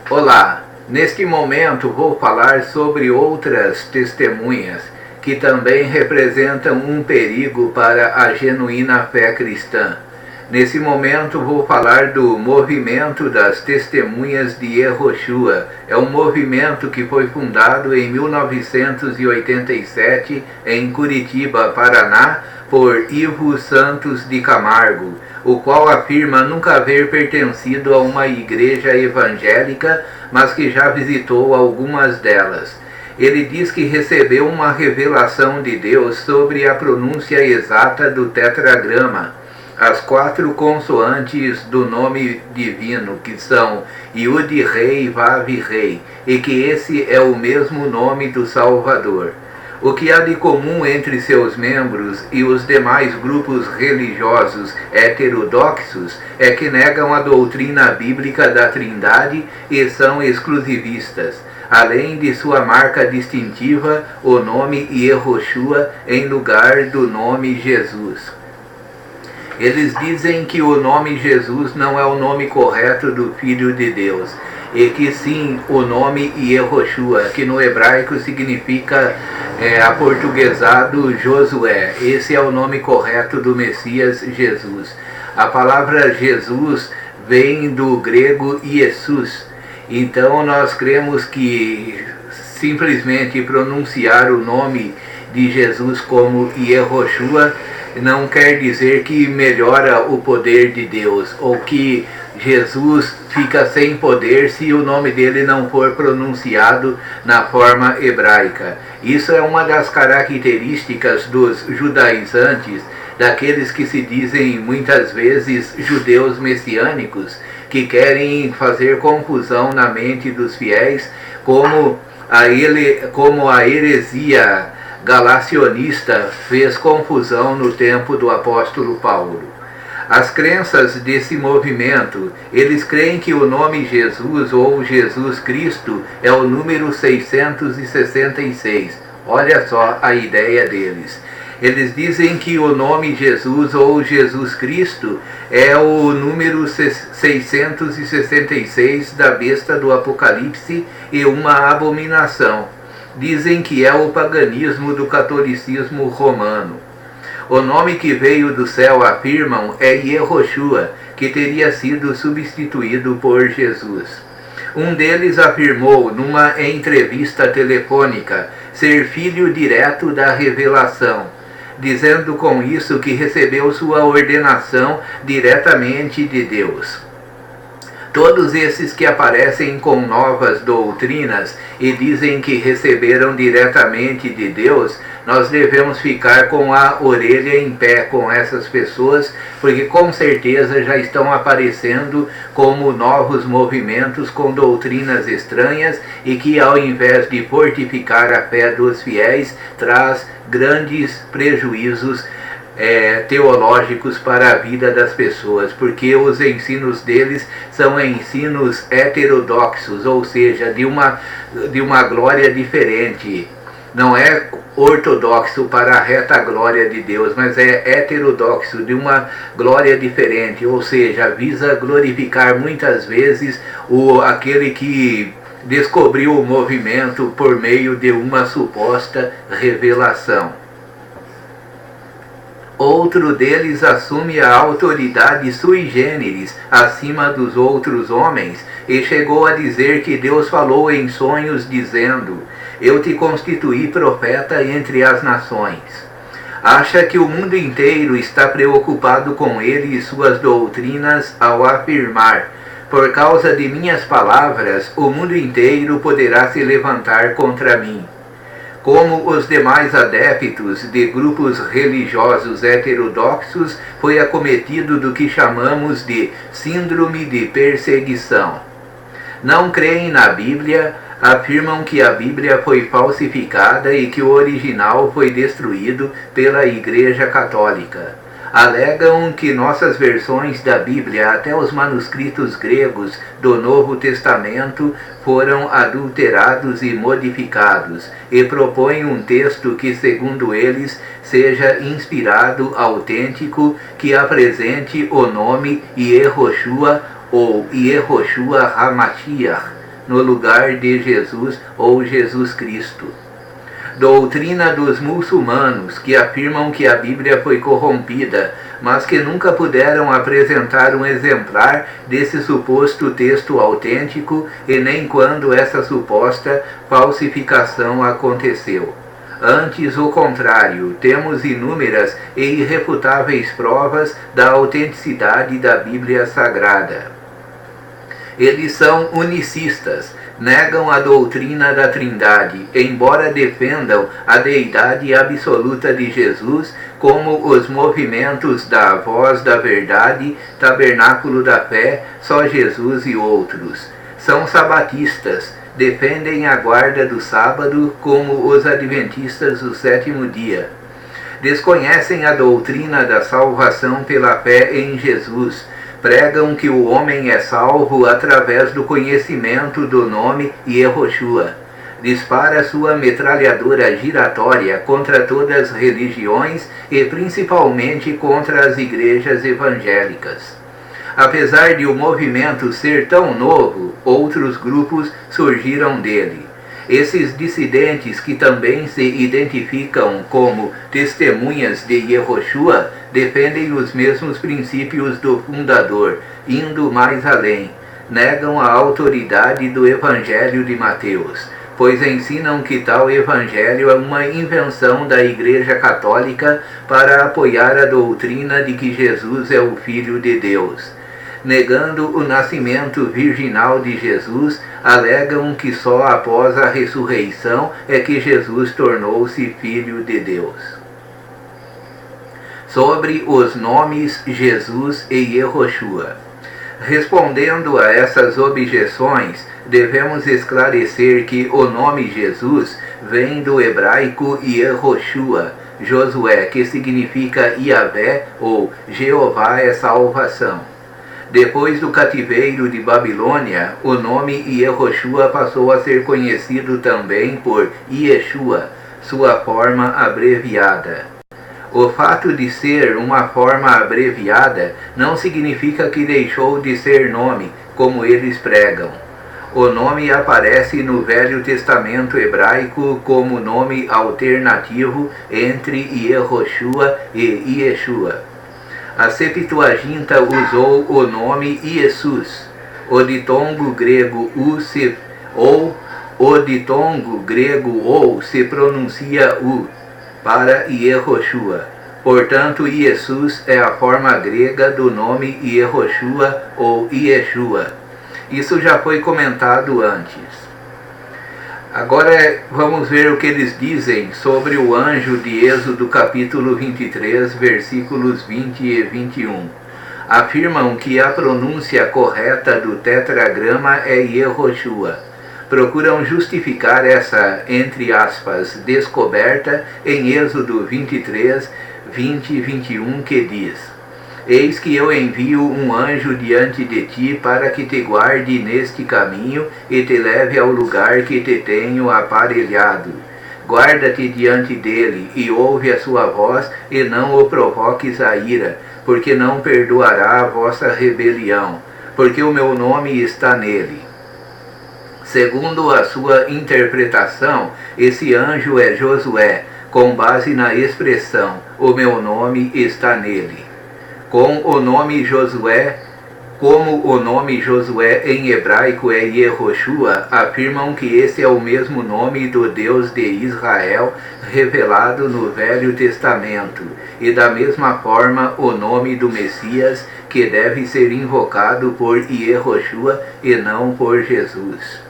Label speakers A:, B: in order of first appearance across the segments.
A: Olá, neste momento vou falar sobre outras testemunhas que também representam um perigo para a genuína fé cristã. Nesse momento vou falar do movimento das Testemunhas de Yehoshua. É um movimento que foi fundado em 1987 em Curitiba, Paraná, por Ivo Santos de Camargo, o qual afirma nunca haver pertencido a uma igreja evangélica, mas que já visitou algumas delas. Ele diz que recebeu uma revelação de Deus sobre a pronúncia exata do tetragrama, as 4 consoantes do nome divino, que são Yud Rei, Vav Rei, e que esse é o mesmo nome do Salvador. O que há de comum entre seus membros e os demais grupos religiosos heterodoxos é que negam a doutrina bíblica da Trindade e são exclusivistas, além de sua marca distintiva, o nome Yehoshua em lugar do nome Jesus. Eles dizem que o nome Jesus não é o nome correto do Filho de Deus, e que sim o nome Yehoshua, que no hebraico significa aportuguesado Josué. Esse é o nome correto do Messias Jesus. A palavra Jesus vem do grego Jesus. Então nós cremos que simplesmente pronunciar o nome de Jesus como Yehoshua não quer dizer que melhora o poder de Deus, ou que Jesus fica sem poder se o nome dele não for pronunciado na forma hebraica. Isso é uma das características dos judaizantes, daqueles que se dizem muitas vezes judeus messiânicos, que querem fazer confusão na mente dos fiéis, como a heresia galacionista fez confusão no tempo do apóstolo Paulo. As crenças desse movimento, eles creem que o nome Jesus ou Jesus Cristo é o número 666. Olha só a ideia deles. Eles dizem que o nome Jesus ou Jesus Cristo é o número 666 da besta do Apocalipse e uma abominação. Dizem que é o paganismo do catolicismo romano. O nome que veio do céu, afirmam, é Yehoshua, que teria sido substituído por Jesus. Um deles afirmou, numa entrevista telefônica, ser filho direto da revelação, dizendo com isso que recebeu sua ordenação diretamente de Deus. Todos esses que aparecem com novas doutrinas e dizem que receberam diretamente de Deus, nós devemos ficar com a orelha em pé com essas pessoas, porque com certeza já estão aparecendo como novos movimentos com doutrinas estranhas e que, ao invés de fortificar a fé dos fiéis, traz grandes prejuízos teológicos para a vida das pessoas, porque os ensinos deles são ensinos heterodoxos, ou seja, de uma glória diferente. Não é ortodoxo para a reta glória de Deus, mas é heterodoxo, de uma glória diferente, ou seja, visa glorificar muitas vezes aquele que descobriu o movimento por meio de uma suposta revelação. Outro deles assume a autoridade sui generis acima dos outros homens e chegou a dizer que Deus falou em sonhos dizendo: eu te constituí profeta entre as nações. Acha que o mundo inteiro está preocupado com ele e suas doutrinas ao afirmar: por causa de minhas palavras, o mundo inteiro poderá se levantar contra mim. Como os demais adeptos de grupos religiosos heterodoxos, foi acometido do que chamamos de síndrome de perseguição. Não creem na Bíblia, afirmam que a Bíblia foi falsificada e que o original foi destruído pela Igreja Católica. Alegam que nossas versões da Bíblia, até os manuscritos gregos do Novo Testamento, foram adulterados e modificados, e propõem um texto que, segundo eles, seja inspirado, autêntico, que apresente o nome Yehoshua ou Yehoshua HaMashiach, no lugar de Jesus ou Jesus Cristo. Doutrina dos muçulmanos, que afirmam que a Bíblia foi corrompida, mas que nunca puderam apresentar um exemplar desse suposto texto autêntico e nem quando essa suposta falsificação aconteceu. Antes, o contrário, temos inúmeras e irrefutáveis provas da autenticidade da Bíblia Sagrada. Eles são unicistas, negam a doutrina da Trindade, embora defendam a deidade absoluta de Jesus, como os movimentos da Voz da Verdade, Tabernáculo da Fé, Só Jesus e outros. São sabatistas, defendem a guarda do sábado, como os adventistas do sétimo dia. Desconhecem a doutrina da salvação pela fé em Jesus, pregam que o homem é salvo através do conhecimento do nome Yehoshua. Dispara sua metralhadora giratória contra todas as religiões e principalmente contra as igrejas evangélicas. Apesar de o movimento ser tão novo, outros grupos surgiram dele. Esses dissidentes, que também se identificam como testemunhas de Yehoshua, defendem os mesmos princípios do fundador, indo mais além. Negam a autoridade do Evangelho de Mateus, pois ensinam que tal evangelho é uma invenção da Igreja Católica para apoiar a doutrina de que Jesus é o Filho de Deus. Negando o nascimento virginal de Jesus, alegam que só após a ressurreição é que Jesus tornou-se Filho de Deus. Sobre os nomes Jesus e Yehoshua. Respondendo a essas objeções, devemos esclarecer que o nome Jesus vem do hebraico Yehoshua, Josué, que significa Yahvé ou Jeová é salvação. Depois do cativeiro de Babilônia, o nome Yehoshua passou a ser conhecido também por Yeshua, sua forma abreviada. O fato de ser uma forma abreviada não significa que deixou de ser nome, como eles pregam. O nome aparece no Velho Testamento hebraico como nome alternativo entre Yehoshua e Yeshua. A Septuaginta usou o nome Jesus. O ditongo grego ou se pronuncia U para Yehoshua. Portanto, Jesus é a forma grega do nome Yehoshua ou Yeshua. Isso já foi comentado antes. Agora vamos ver o que eles dizem sobre o anjo de Êxodo capítulo 23, versículos 20 e 21. Afirmam que a pronúncia correta do tetragrama é Yehoshua. Procuram justificar essa, entre aspas, descoberta em Êxodo 23, 20 e 21, que diz: Eis que eu envio um anjo diante de ti para que te guarde neste caminho e te leve ao lugar que te tenho aparelhado. Guarda-te diante dele e ouve a sua voz e não o provoques a ira, porque não perdoará a vossa rebelião, porque o meu nome está nele. Segundo a sua interpretação, esse anjo é Josué, com base na expressão, o meu nome está nele. Como o nome Josué em hebraico é Yehoshua, afirmam que esse é o mesmo nome do Deus de Israel revelado no Velho Testamento, e da mesma forma o nome do Messias, que deve ser invocado por Yehoshua e não por Jesus.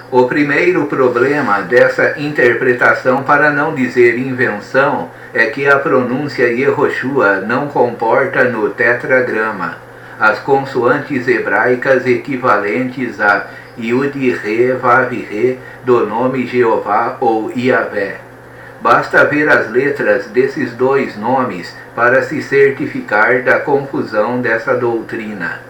A: O primeiro problema dessa interpretação, para não dizer invenção, é que a pronúncia Yehoshua não comporta no tetragrama as consoantes hebraicas equivalentes a Yud, Re, Vav, Re do nome Jeová ou Yahvé. Basta ver as letras desses dois nomes para se certificar da confusão dessa doutrina.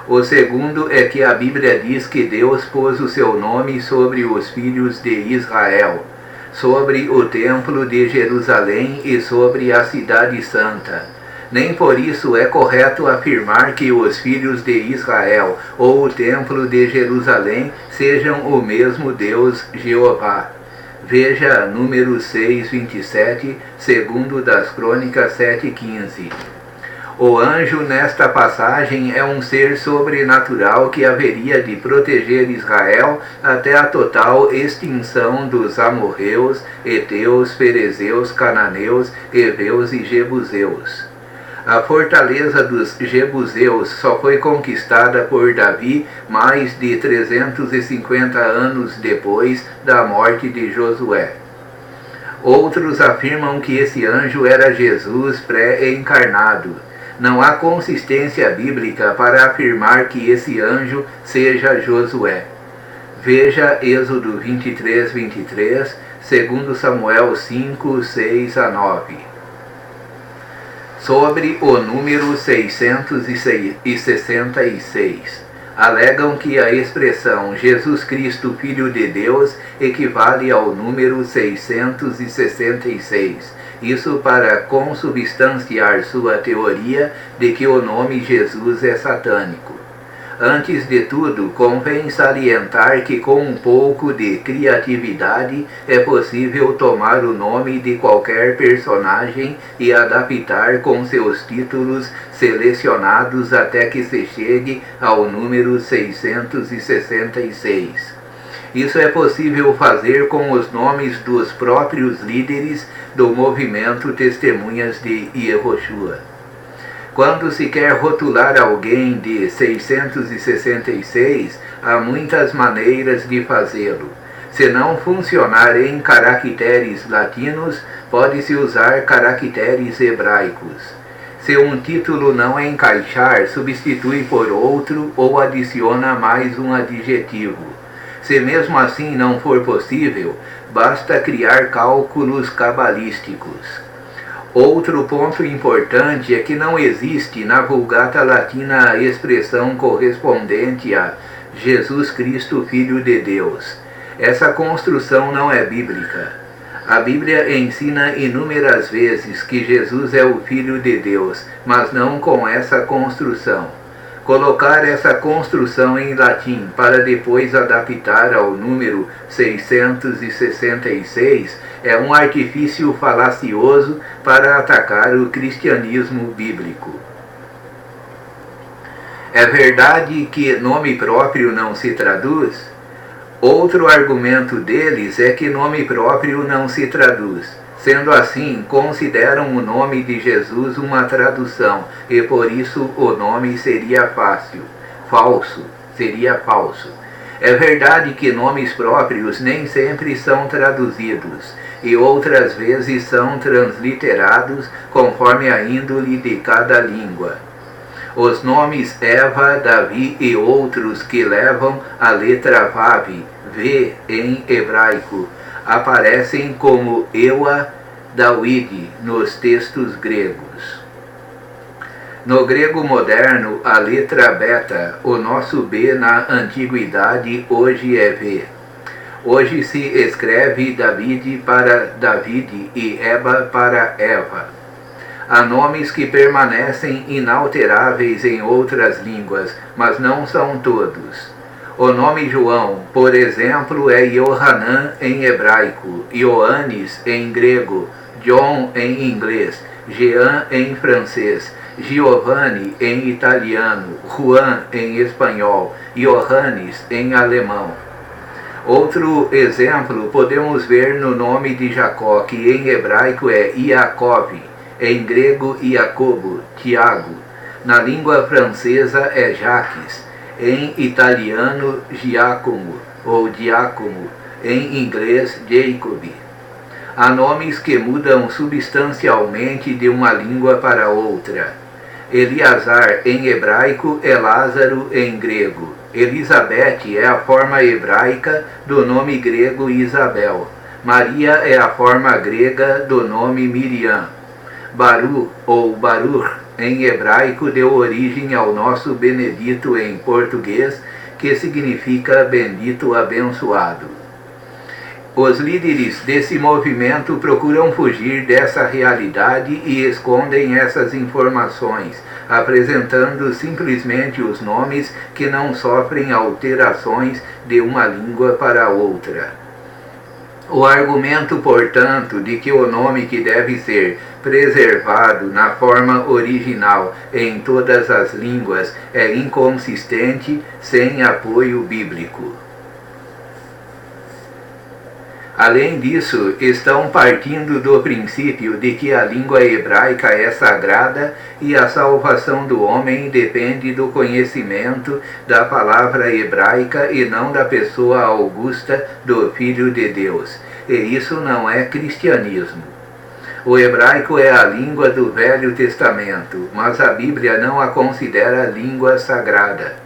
A: O segundo é que a Bíblia diz que Deus pôs o seu nome sobre os filhos de Israel, sobre o templo de Jerusalém e sobre a cidade santa. Nem por isso é correto afirmar que os filhos de Israel ou o templo de Jerusalém sejam o mesmo Deus Jeová. Veja Números 6, 27, segundo das Crônicas 7:15. O anjo nesta passagem é um ser sobrenatural que haveria de proteger Israel até a total extinção dos amorreus, heteus, ferezeus, cananeus, heveus e jebuseus. A fortaleza dos jebuseus só foi conquistada por Davi mais de 350 anos depois da morte de Josué. Outros afirmam que esse anjo era Jesus pré-encarnado. Não há consistência bíblica para afirmar que esse anjo seja Josué. Veja Êxodo 23, 23, 2 Samuel 5, 6 a 9. Sobre o número 666, alegam que a expressão Jesus Cristo Filho de Deus equivale ao número 666. Isso para consubstanciar sua teoria de que o nome Jesus é satânico. Antes de tudo, convém salientar que com um pouco de criatividade é possível tomar o nome de qualquer personagem e adaptar com seus títulos selecionados até que se chegue ao número 666. Isso é possível fazer com os nomes dos próprios líderes do movimento Testemunhas de Yehoshua. Quando se quer rotular alguém de 666, há muitas maneiras de fazê-lo. Se não funcionar em caracteres latinos, pode-se usar caracteres hebraicos. Se um título não encaixar, substitui por outro ou adiciona mais um adjetivo. Se mesmo assim não for possível, basta criar cálculos cabalísticos. Outro ponto importante é que não existe na Vulgata Latina a expressão correspondente a Jesus Cristo, Filho de Deus. Essa construção não é bíblica. A Bíblia ensina inúmeras vezes que Jesus é o Filho de Deus, mas não com essa construção. Colocar essa construção em latim para depois adaptar ao número 666 é um artifício falacioso para atacar o cristianismo bíblico. É verdade que nome próprio não se traduz? Outro argumento deles é que nome próprio não se traduz. Sendo assim, consideram o nome de Jesus uma tradução, e por isso o nome seria falso. É verdade que nomes próprios nem sempre são traduzidos, e outras vezes são transliterados conforme a índole de cada língua. Os nomes Eva, Davi e outros que levam a letra Vav, V em hebraico, aparecem como Ewa, Dawid nos textos gregos. No grego moderno, a letra beta, o nosso B na antiguidade hoje é V. Hoje se escreve David para David e Eba para Eva. Há nomes que permanecem inalteráveis em outras línguas, mas não são todos. O nome João, por exemplo, é Yohanan em hebraico, Ioannis em grego, John em inglês, Jean em francês, Giovanni em italiano, Juan em espanhol, Johannes em alemão. Outro exemplo podemos ver no nome de Jacó, que em hebraico é Iacov, em grego Iacobo, Tiago. Na língua francesa é Jacques, em italiano Giacomo ou Giacomo, em inglês Jacob. Há nomes que mudam substancialmente de uma língua para outra. Eleazar em hebraico é Lázaro em grego. Elizabeth é a forma hebraica do nome grego Isabel. Maria é a forma grega do nome Miriam. Baru ou Baruch em hebraico deu origem ao nosso Benedito em português, que significa bendito abençoado. Os líderes desse movimento procuram fugir dessa realidade e escondem essas informações, apresentando simplesmente os nomes que não sofrem alterações de uma língua para outra. O argumento, portanto, de que o nome que deve ser preservado na forma original em todas as línguas é inconsistente, sem apoio bíblico. Além disso, estão partindo do princípio de que a língua hebraica é sagrada e a salvação do homem depende do conhecimento da palavra hebraica e não da pessoa augusta do Filho de Deus. E isso não é cristianismo. O hebraico é a língua do Velho Testamento, mas a Bíblia não a considera língua sagrada.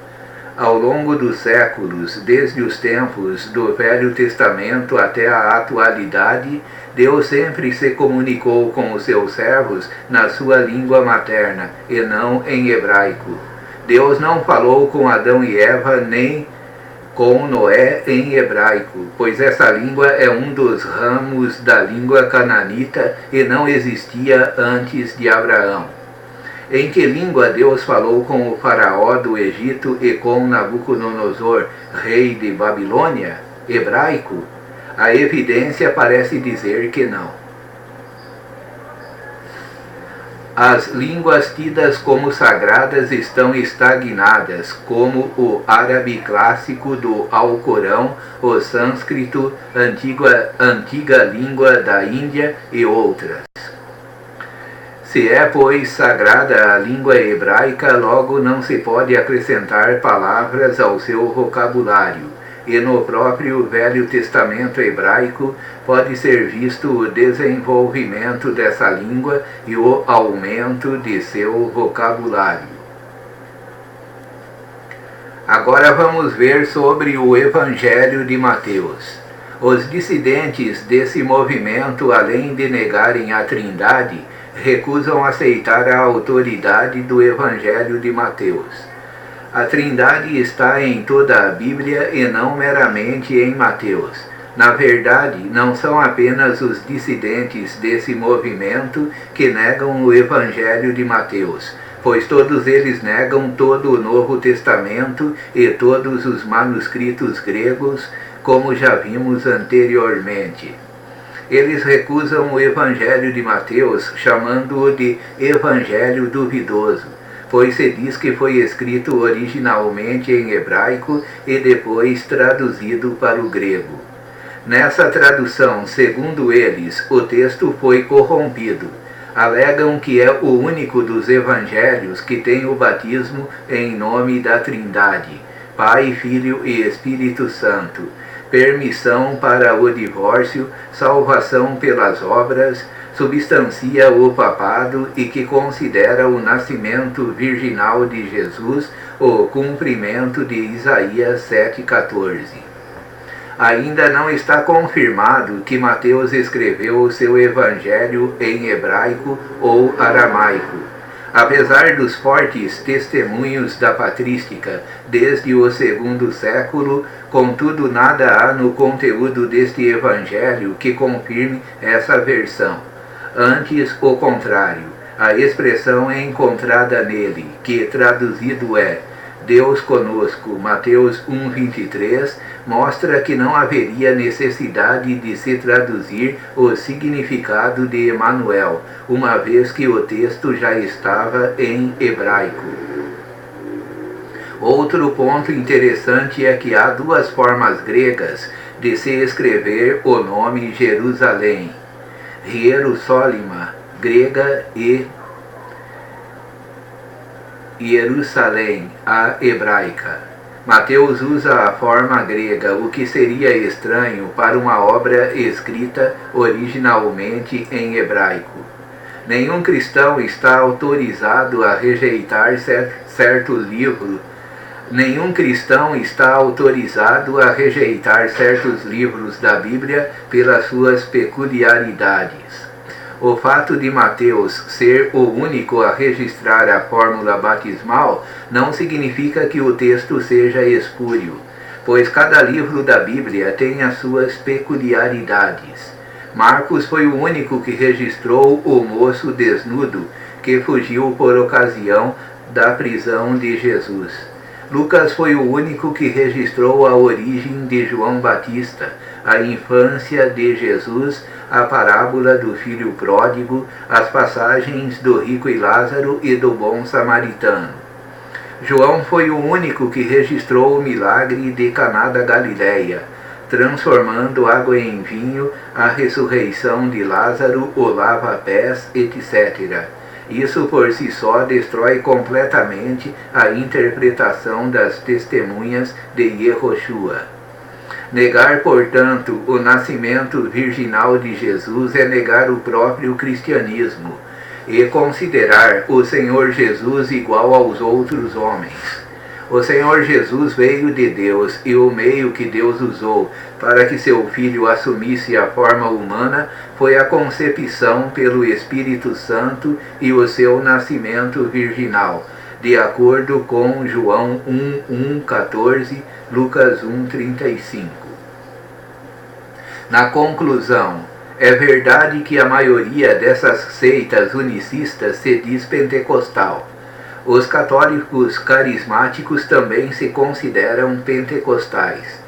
A: Ao longo dos séculos, desde os tempos do Velho Testamento até a atualidade, Deus sempre se comunicou com os seus servos na sua língua materna, e não em hebraico. Deus não falou com Adão e Eva nem com Noé em hebraico, pois essa língua é um dos ramos da língua cananita e não existia antes de Abraão. Em que língua Deus falou com o faraó do Egito e com Nabucodonosor, rei de Babilônia? Hebraico? A evidência parece dizer que não. As línguas tidas como sagradas estão estagnadas, como o árabe clássico do Alcorão, o sânscrito, antiga língua da Índia e outras. Se é, pois, sagrada a língua hebraica, logo não se pode acrescentar palavras ao seu vocabulário, e no próprio Velho Testamento hebraico pode ser visto o desenvolvimento dessa língua e o aumento de seu vocabulário. Agora vamos ver sobre o Evangelho de Mateus. Os dissidentes desse movimento, além de negarem a Trindade, recusam aceitar a autoridade do Evangelho de Mateus. A Trindade está em toda a Bíblia e não meramente em Mateus. Na verdade, não são apenas os dissidentes desse movimento que negam o Evangelho de Mateus, pois todos eles negam todo o Novo Testamento e todos os manuscritos gregos, como já vimos anteriormente. Eles recusam o Evangelho de Mateus, chamando-o de Evangelho duvidoso, pois se diz que foi escrito originalmente em hebraico e depois traduzido para o grego. Nessa tradução, segundo eles, o texto foi corrompido. Alegam que é o único dos evangelhos que tem o batismo em nome da Trindade, Pai, Filho e Espírito Santo, permissão para o divórcio, salvação pelas obras, substancia o papado e que considera o nascimento virginal de Jesus o cumprimento de Isaías 7,14. Ainda não está confirmado que Mateus escreveu o seu evangelho em hebraico ou aramaico. Apesar dos fortes testemunhos da patrística desde o segundo século, contudo nada há no conteúdo deste evangelho que confirme essa versão. Antes, o contrário, a expressão é encontrada nele, que traduzido é Deus conosco, Mateus 1,23, mostra que não haveria necessidade de se traduzir o significado de Emanuel, uma vez que o texto já estava em hebraico. Outro ponto interessante é que há duas formas gregas de se escrever o nome Jerusalém, Hierusólima, grega, e Jerusalém, a hebraica. Mateus usa a forma grega, o que seria estranho para uma obra escrita originalmente em hebraico. Nenhum cristão está autorizado a rejeitar certo livro. Nenhum cristão está autorizado a rejeitar certos livros da Bíblia pelas suas peculiaridades. O fato de Mateus ser o único a registrar a fórmula batismal não significa que o texto seja espúrio. pois cada livro da Bíblia tem as suas peculiaridades. Marcos foi o único que registrou o moço desnudo que fugiu por ocasião da prisão de Jesus. Lucas foi o único que registrou a origem de João Batista, a infância de Jesus, a parábola do filho pródigo, as passagens do rico e Lázaro e do bom samaritano. João foi o único que registrou o milagre de Caná da Galileia, transformando água em vinho, a ressurreição de Lázaro, o lava-pés, etc. Isso por si só destrói completamente a interpretação das testemunhas de Yehoshua. Negar, portanto, o nascimento virginal de Jesus é negar o próprio cristianismo e considerar o Senhor Jesus igual aos outros homens. O Senhor Jesus veio de Deus e o meio que Deus usou para que seu Filho assumisse a forma humana foi a concepção pelo Espírito Santo e o seu nascimento virginal, de acordo com João 1:14, Lucas 1:35. Na conclusão, é verdade que a maioria dessas seitas unicistas se diz pentecostal. Os católicos carismáticos também se consideram pentecostais.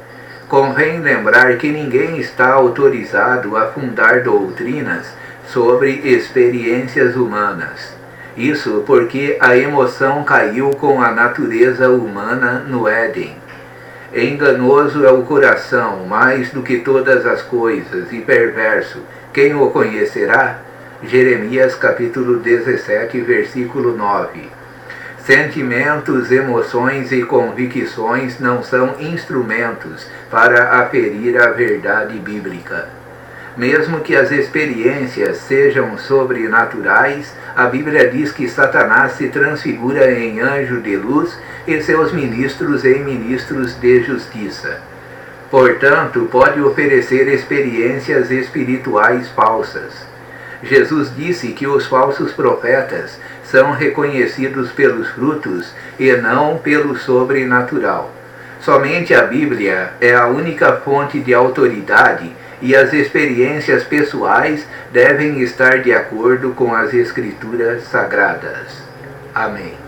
A: Convém lembrar que ninguém está autorizado a fundar doutrinas sobre experiências humanas. Isso porque a emoção caiu com a natureza humana no Éden. Enganoso é o coração, mais do que todas as coisas, e perverso. Quem o conhecerá? Jeremias capítulo 17, versículo 9. Sentimentos, emoções e convicções não são instrumentos para aferir a verdade bíblica. Mesmo que as experiências sejam sobrenaturais, a Bíblia diz que Satanás se transfigura em anjo de luz e seus ministros em ministros de justiça. Portanto, pode oferecer experiências espirituais falsas. Jesus disse que os falsos profetas são reconhecidos pelos frutos e não pelo sobrenatural. Somente a Bíblia é a única fonte de autoridade e as experiências pessoais devem estar de acordo com as Escrituras Sagradas. Amém.